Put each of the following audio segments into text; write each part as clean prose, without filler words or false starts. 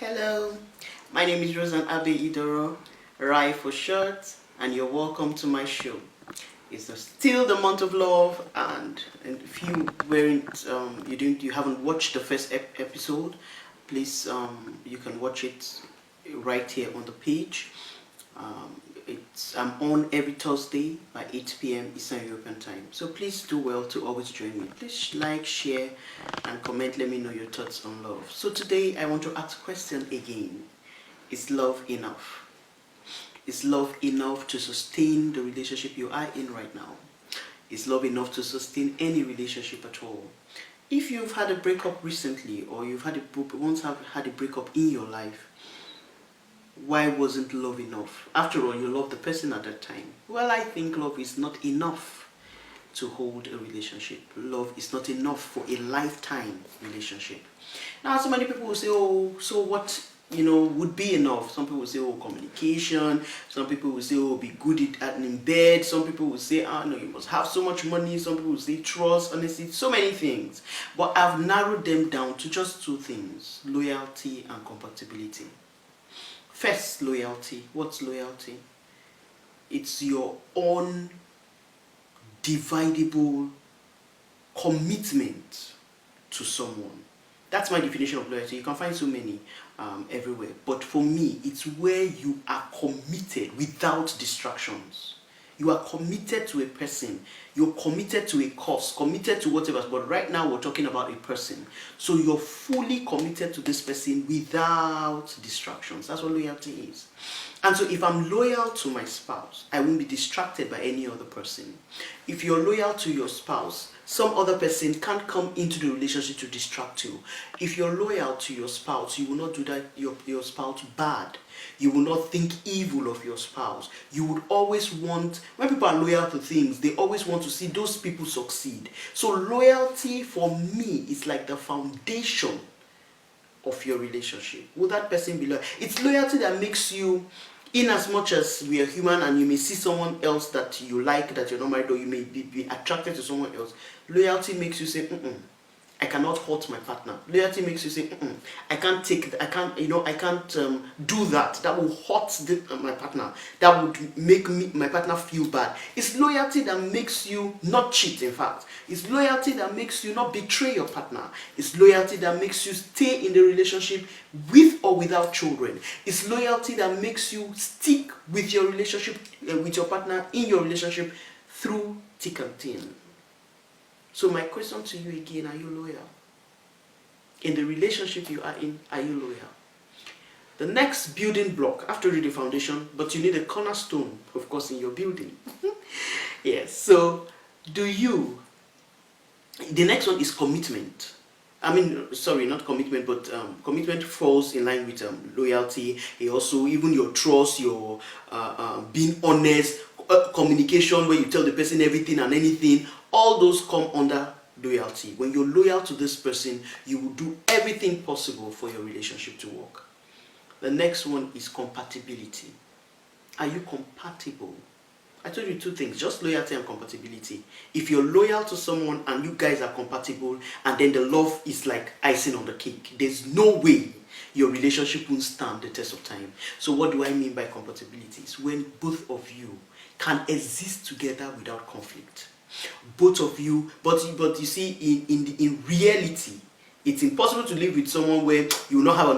Hello, my name is Rosan Abe Idoro, Rai for short, and you're welcome to my show. It's still the month of love, and if you weren't, you haven't watched the first episode, please you can watch it right here on the page. I'm on every Thursday by 8 p.m. Eastern European Time. So please do well to always join me. Please like, share, and comment. Let me know your thoughts on love. So today I want to ask a question again. Is love enough? Is love enough to sustain the relationship you are in right now? Is love enough to sustain any relationship at all? If you've had a breakup recently, or once have had a breakup in your life, why wasn't love enough? After all, you loved the person at that time. Well, I think love is not enough to hold a relationship. Love is not enough for a lifetime relationship. Now, so many people will say, oh, so what, would be enough? Some people will say, oh, communication. Some people will say, oh, be good in bed. Some people will say, oh, no, you must have so much money. Some people will say trust, honesty, so many things. But I've narrowed them down to just two things: loyalty and compatibility. First, loyalty. What's loyalty? It's your undividable commitment to someone. That's my definition of loyalty. You can find so many everywhere. But for me, it's where you are committed without distractions. You are committed to a person. You're committed to a cause, committed to whatever. But right now, we're talking about a person. So you're fully committed to this person without distractions. That's what loyalty is. And so if I'm loyal to my spouse, I won't be distracted by any other person. If you're loyal to your spouse, some other person can't come into the relationship to distract you. If you're loyal to your spouse, you will not do that your spouse bad. You will not think evil of your spouse. You would always want, when people are loyal to things, they always want to see those people succeed. So loyalty for me is like the foundation of your relationship. Will that person be loyal? It's loyalty that makes you, in as much as we are human and you may see someone else that you like, that you're not married, or you may be attracted to someone else, loyalty makes you say, I cannot hurt my partner. Loyalty makes you say, I can't do that. That will hurt my partner. That would make my partner feel bad. It's loyalty that makes you not cheat, in fact. It's loyalty that makes you not betray your partner. It's loyalty that makes you stay in the relationship with or without children. It's loyalty that makes you stick with your relationship, with your partner in your relationship through thick and thin. So my question to you again, are you loyal? In the relationship you are in, are you loyal? The next building block, after the foundation, but you need a cornerstone, of course, in your building. Yes, so the next one is commitment. Sorry, not commitment, but commitment falls in line with loyalty. Also, even your trust, your being honest, communication, where you tell the person everything and anything, all those come under loyalty. When you're loyal to this person, you will do everything possible for your relationship to work. The next one is compatibility. Are you compatible? I told you two things, just loyalty and compatibility. If you're loyal to someone and you guys are compatible, and then the love is like icing on the cake, there's no way your relationship won't stand the test of time. So what do I mean by compatibility? It's when both of you can exist together without conflict. Both of you, but you see, in reality, it's impossible to live with someone where you will not have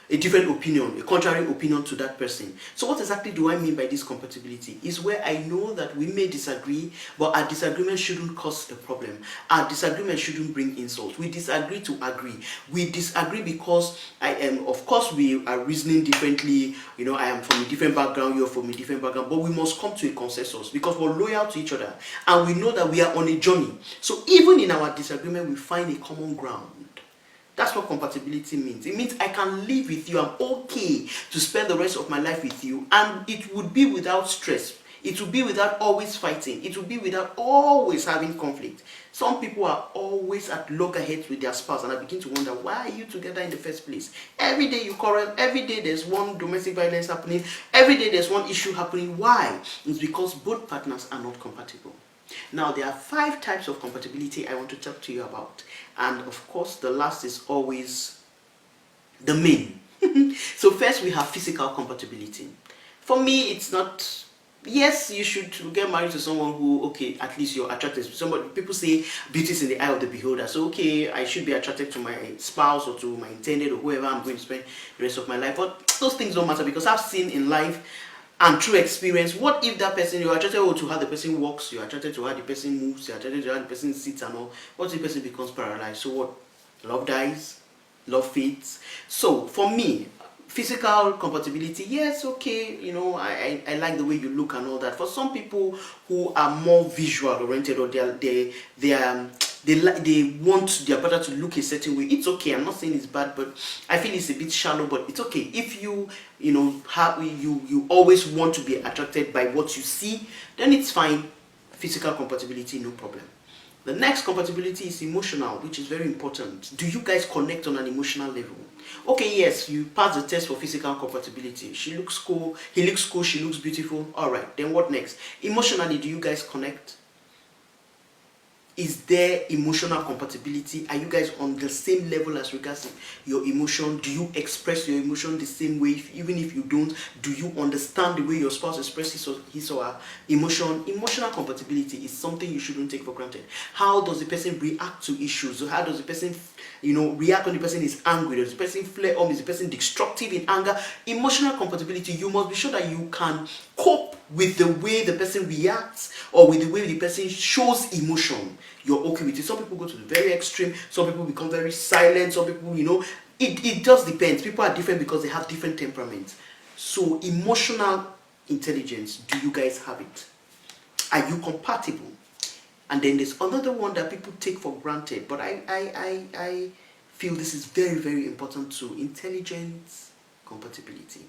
a different opinion, a contrary opinion to that person. So what exactly do I mean by this compatibility? Is where I know that we may disagree, but our disagreement shouldn't cause a problem. Our disagreement shouldn't bring insult. We disagree to agree. We disagree because of course we are reasoning differently. I am from a different background, you're from a different background, but we must come to a consensus because we're loyal to each other and we know that we are on a journey. So even in our disagreement, we find a common ground. That's what compatibility means. It means I can live with you. I'm okay to spend the rest of my life with you. And it would be without stress. It would be without always fighting. It would be without always having conflict. Some people are always at loggerheads with their spouse. And I begin to wonder, why are you together in the first place? Every day you quarrel. Every day there's one domestic violence happening. Every day there's one issue happening. Why? It's because both partners are not compatible. Now, there are 5 types of compatibility I want to talk to you about. And of course, the last is always The main. So first we have physical compatibility. For me, it's not. Yes, you should get married to someone who, okay, at least you're attracted to somebody. People say beauty is in the eye of the beholder. So, okay, I should be attracted to my spouse or to my intended or whoever I'm going to spend the rest of my life. But those things don't matter, because I've seen in life and through experience, what if that person, you're attracted to how the person walks, you're attracted to how the person moves, you're attracted to how the person sits and all. What if the person becomes paralyzed? So what? Love dies, love fades. So for me, physical compatibility, yes, okay, you know, I like the way you look and all that. For some people who are more visual oriented, or they want their partner to look a certain way, it's okay. I'm not saying it's bad, but I feel it's a bit shallow. But it's okay if you know have you always want to be attracted by what you see, then it's fine. Physical compatibility, no problem. The next compatibility is emotional, which is very important. Do you guys connect on an emotional level? Okay, yes, you pass the test for physical compatibility. She looks cool, he looks cool, she looks beautiful. Alright, then what next? Emotionally, do you guys connect? Is there emotional compatibility? Are you guys on the same level as regards your emotion? Do you express your emotion the same way? Even if you don't, do you understand the way your spouse expresses his or her emotion? Emotional compatibility is something you shouldn't take for granted. How does the person react to issues? So how does the person, react when the person is angry? Does the person flare up? Is the person destructive in anger? Emotional compatibility, you must be sure that you can cope with the way the person reacts, or with the way the person shows emotion. You're okay with it. Some people go to the very extreme, some people become very silent, some people, it just depends. People are different because they have different temperaments. So emotional intelligence, do you guys have it? Are you compatible? And then there's another one that people take for granted, but I feel this is very, very important too. Intelligence compatibility.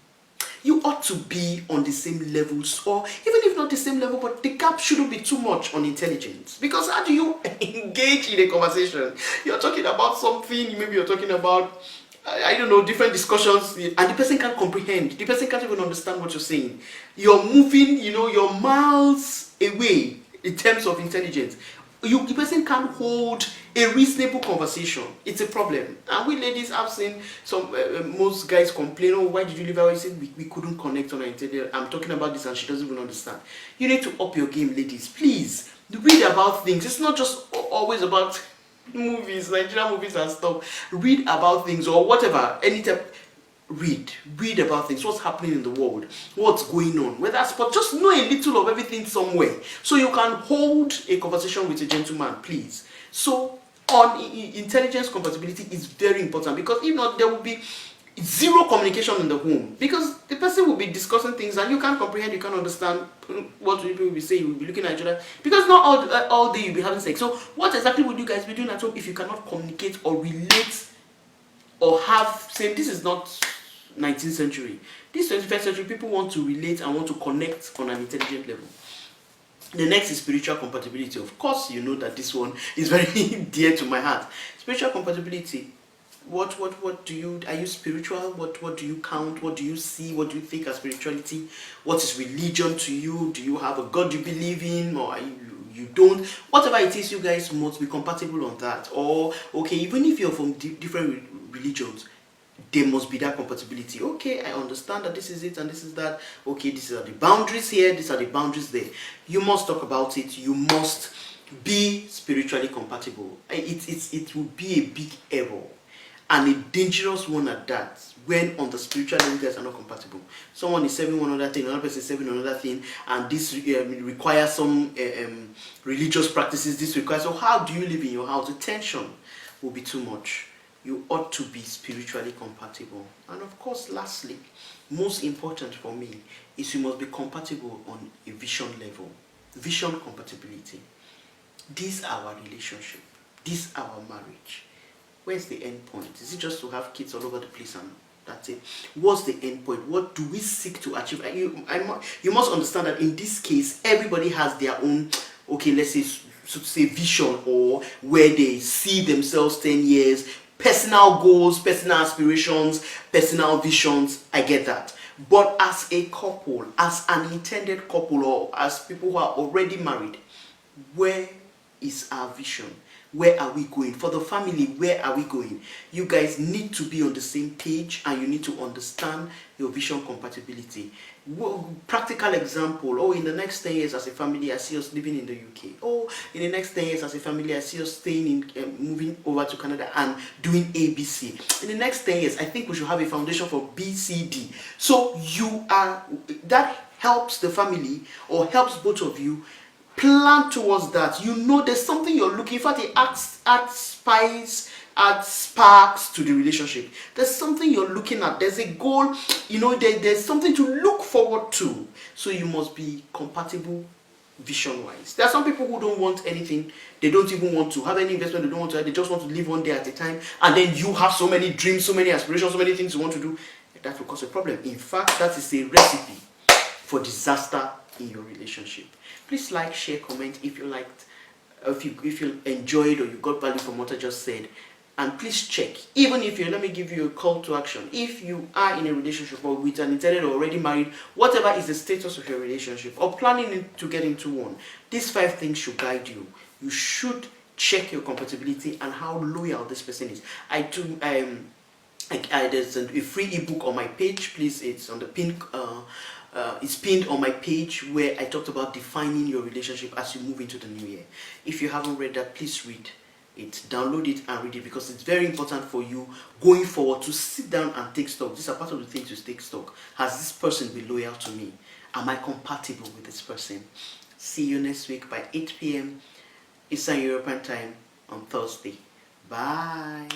You ought to be on the same levels, or even if not the same level, but the gap shouldn't be too much on intelligence. Because how do you engage in a conversation? You're talking about something, maybe you're talking about, I don't know, different discussions, and the person can't comprehend. The person can't even understand what you're saying. You're moving, you're miles away in terms of intelligence. The person can't hold a reasonable conversation. It's a problem. And we ladies have seen some most guys complain, oh, why did you leave her? He said we couldn't connect on her intelligence. I'm talking about this and she doesn't even understand. You need to up your game, ladies. Please read about things. It's not just always about movies, Nigerian movies and stuff. Read about things or whatever. Anytime. Read about things, what's happening in the world, what's going on, whether but just know a little of everything somewhere, so you can hold a conversation with a gentleman, please. So on intelligence compatibility is very important, because if not, there will be zero communication in the home, because the person will be discussing things and you can't comprehend, you can't understand what people will be saying. You will be looking at each other, because not all day you'll be having sex. So what exactly would you guys be doing at home if you cannot communicate or relate, or have, say, this is not 19th century. This 21st century, people want to relate and want to connect on an intelligent level. The next is spiritual compatibility. Of course, you know that this one is very dear to my heart. Spiritual compatibility. What do you, are you spiritual? What do you count? What do you see? What do you think as spirituality? What is religion to you? Do you have a God you believe in, or are you don't? Whatever it is, you guys must be compatible on that. Or, okay, even if you're from different religions, there must be that compatibility. Okay, I understand that this is it and this is that. Okay, these are the boundaries here, these are the boundaries there. You must talk about it. You must be spiritually compatible. It will be a big error, and a dangerous one at that, when on the spiritual level you guys are not compatible. Someone is serving one other thing, another person is serving another thing, and this requires some religious practices. This requires, so how do you live in your house? The tension will be too much. You ought to be spiritually compatible. And of course, lastly, most important for me, is you must be compatible on a vision level. Vision compatibility. This our relationship. This our marriage. Where's the end point? Is it just to have kids all over the place and that's it? What's the end point? What do we seek to achieve? You must understand that in this case, everybody has their own, okay, let's say, so to say, vision, or where they see themselves 10 years, personal goals, personal aspirations, personal visions. I get that. But as a couple, as an intended couple, or as people who are already married, where is our vision? where are we going? For the family, where are we going? You guys need to be on the same page, and you need to understand your vision compatibility. Practical example, oh, in the next 10 years as a family, I see us living in the UK. Oh, in the next 10 years as a family, I see us staying in, moving over to Canada and doing ABC. In the next 10 years, I think we should have a foundation for BCD. So that helps the family, or helps both of you plan towards that. You know there's something you're looking for. It adds sparks to the relationship. There's something you're looking at. There's a goal. There's something to look forward to. So you must be compatible vision-wise. There are some people who don't want anything. They don't even want to have any investment. They don't want to. They just want to live one day at a time. And then you have so many dreams, so many aspirations, so many things you want to do. That will cause a problem. In fact, that is a recipe for disaster in your relationship. Please like, share, comment if you liked, if you enjoyed, or you got value from what I just said. And please check, even if let me give you a call to action. If you are in a relationship, or with an intended or already married, whatever is the status of your relationship, or planning to get into one, these 5 things should guide you. You should check your compatibility and how loyal this person is. There's a free ebook on my page. Please, it's on the pin. It's pinned on my page, where I talked about defining your relationship as you move into the new year. If you haven't read that, please read it, download it and read it, because it's very important for you going forward to sit down and take stock. These are part of the things to take stock. Has this person been loyal to me? Am I compatible with this person? See you next week by 8 p.m. Eastern European time on Thursday. Bye.